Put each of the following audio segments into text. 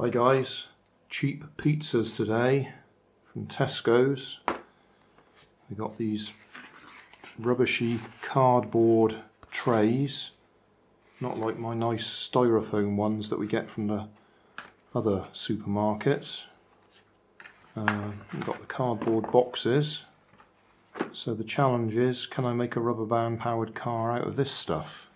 Hi guys, cheap pizzas today from Tesco's. We got these rubbishy cardboard trays, not like my nice styrofoam ones that we get from the other supermarkets. We've got the cardboard boxes. So the challenge is, can I make a rubber band powered car out of this stuff?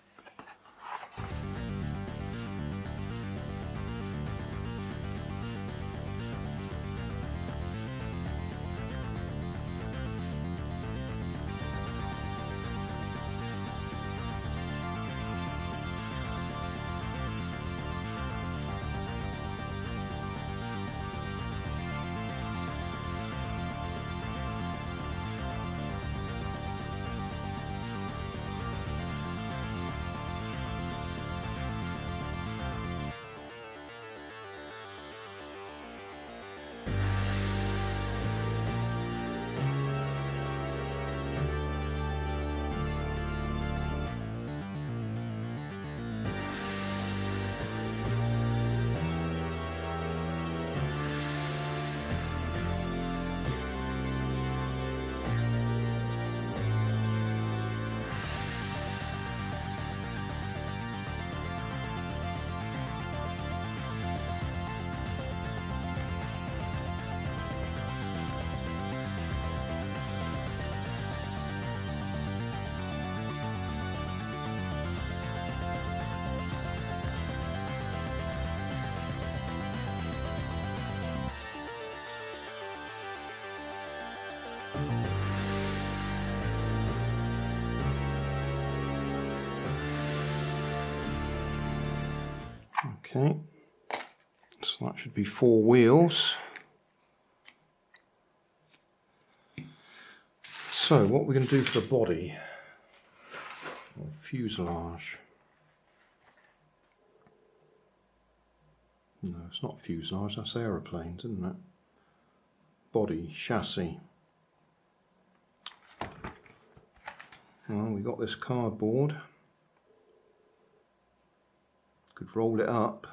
Okay, so that should be 4 wheels. So what we're going to do for the body, or fuselage. No, it's not fuselage, that's aeroplanes, isn't it? Body, chassis. Well, we got this cardboard. Could roll it up.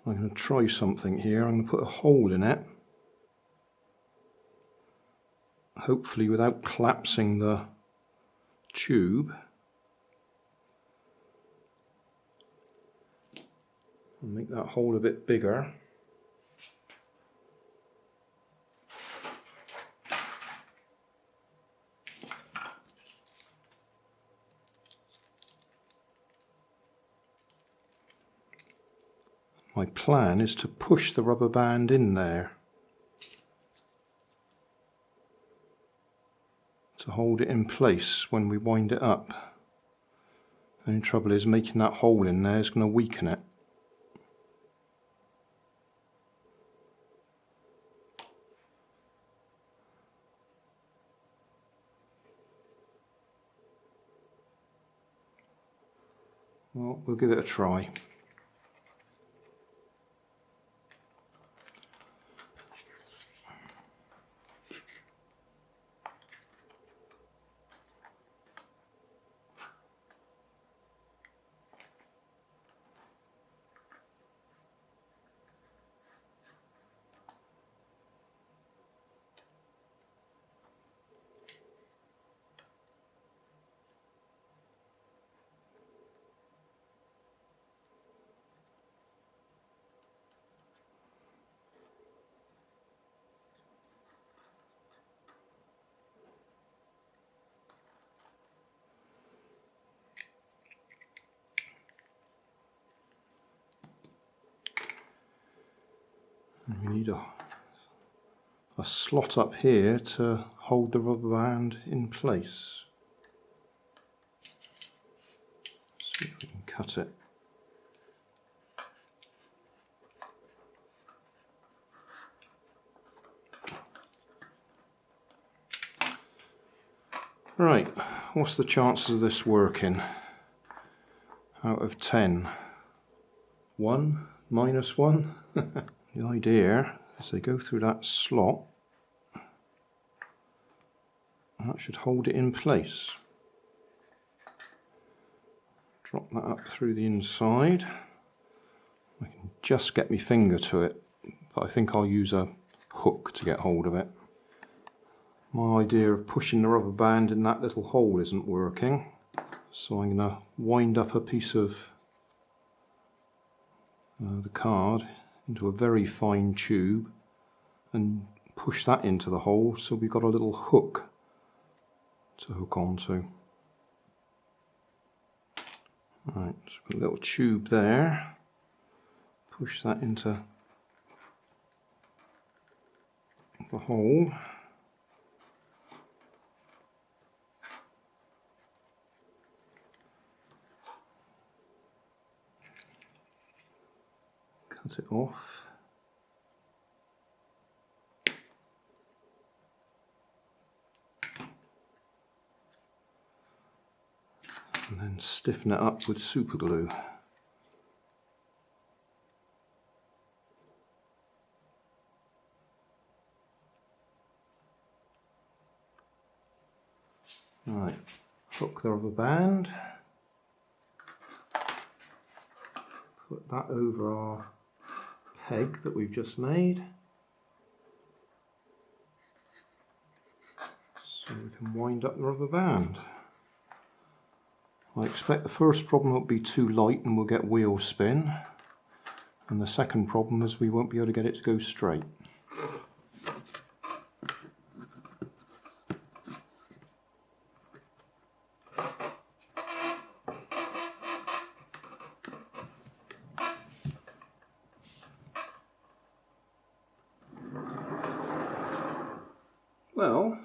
I'm going to try something here. I'm going to put a hole in it, hopefully without collapsing the tube. I'll make that hole a bit bigger. My plan is to push the rubber band in there to hold it in place when we wind it up. The only trouble is making that hole in there is going to weaken it. Well, we'll give it a try. And we need a slot up here to hold the rubber band in place. See if we can cut it. Right, what's the chances of this working? Out of 10? 1? -1? The idea is they go through that slot, and that should hold it in place. Drop that up through the inside. I can just get my finger to it, but I think I'll use a hook to get hold of it. My idea of pushing the rubber band in that little hole isn't working, so I'm going to wind up a piece of the card into a very fine tube and push that into the hole, so we've got a little hook to hook onto. Right, so put a little tube there, push that into the hole. Cut it off. And then stiffen it up with superglue. Right, hook the rubber band. Put that over our peg that we've just made, so we can wind up the rubber band. I expect the first problem will be too light and we'll get wheel spin, and the second problem is we won't be able to get it to go straight. Well,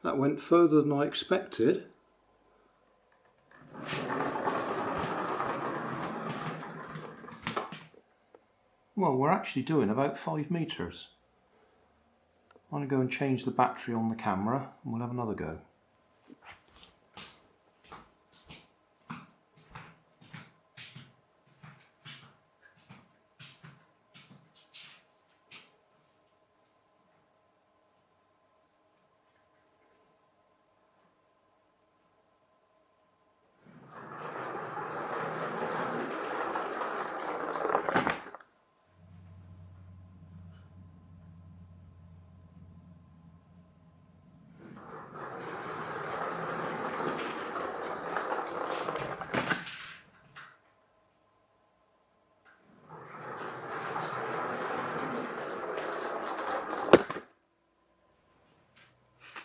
that went further than I expected. Well, we're actually doing about 5 meters. I'm going to go and change the battery on the camera and we'll have another go.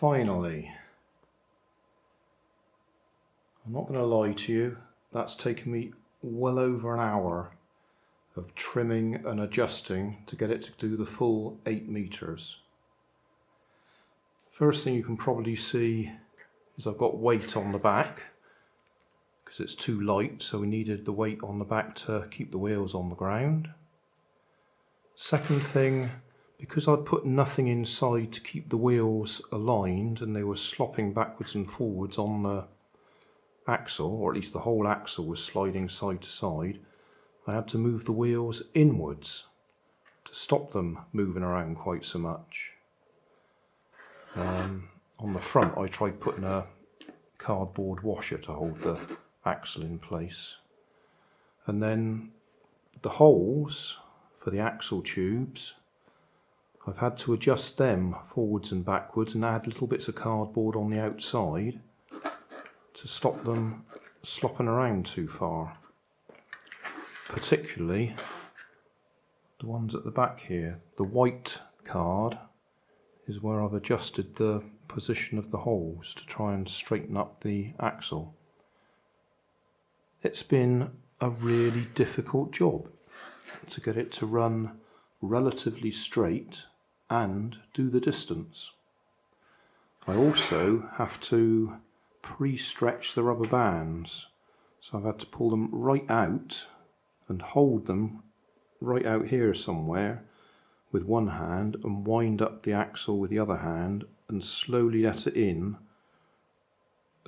Finally, I'm not going to lie to you, that's taken me well over an hour of trimming and adjusting to get it to do the full 8 meters. First thing you can probably see is I've got weight on the back because it's too light, so we needed the weight on the back to keep the wheels on the ground. Second thing, because I'd put nothing inside to keep the wheels aligned and they were slopping backwards and forwards on the axle, or at least the whole axle was sliding side to side, I had to move the wheels inwards to stop them moving around quite so much. On the front I tried putting a cardboard washer to hold the axle in place, and then the holes for the axle tubes, I've had to adjust them forwards and backwards and add little bits of cardboard on the outside to stop them slopping around too far. Particularly the ones at the back here. The white card is where I've adjusted the position of the holes to try and straighten up the axle. It's been a really difficult job to get it to run relatively straight and do the distance. I also have to pre-stretch the rubber bands, so I've had to pull them right out and hold them right out here somewhere with one hand and wind up the axle with the other hand and slowly let it in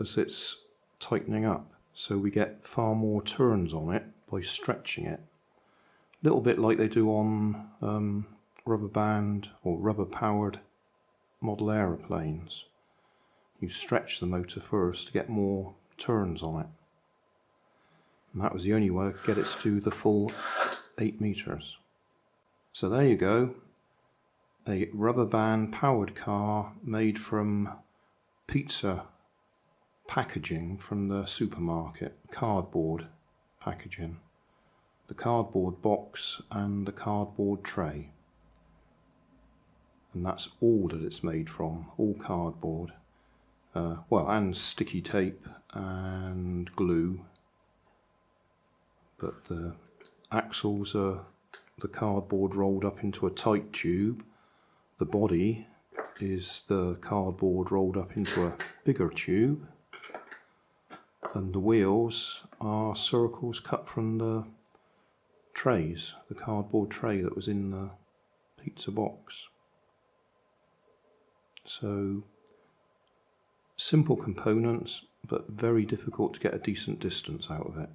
as it's tightening up, so we get far more turns on it by stretching it. A little bit like they do on rubber band or rubber powered model aeroplanes. You stretch the motor first to get more turns on it. And that was the only way I could get it to do the full 8 meters. So there you go, a rubber band powered car made from pizza packaging from the supermarket, cardboard packaging. The cardboard box and the cardboard tray. And that's all that it's made from, all cardboard. Well, and sticky tape and glue. But the axles are the cardboard rolled up into a tight tube. The body is the cardboard rolled up into a bigger tube. And the wheels are circles cut from the trays, the cardboard tray that was in the pizza box. So simple components, but very difficult to get a decent distance out of it.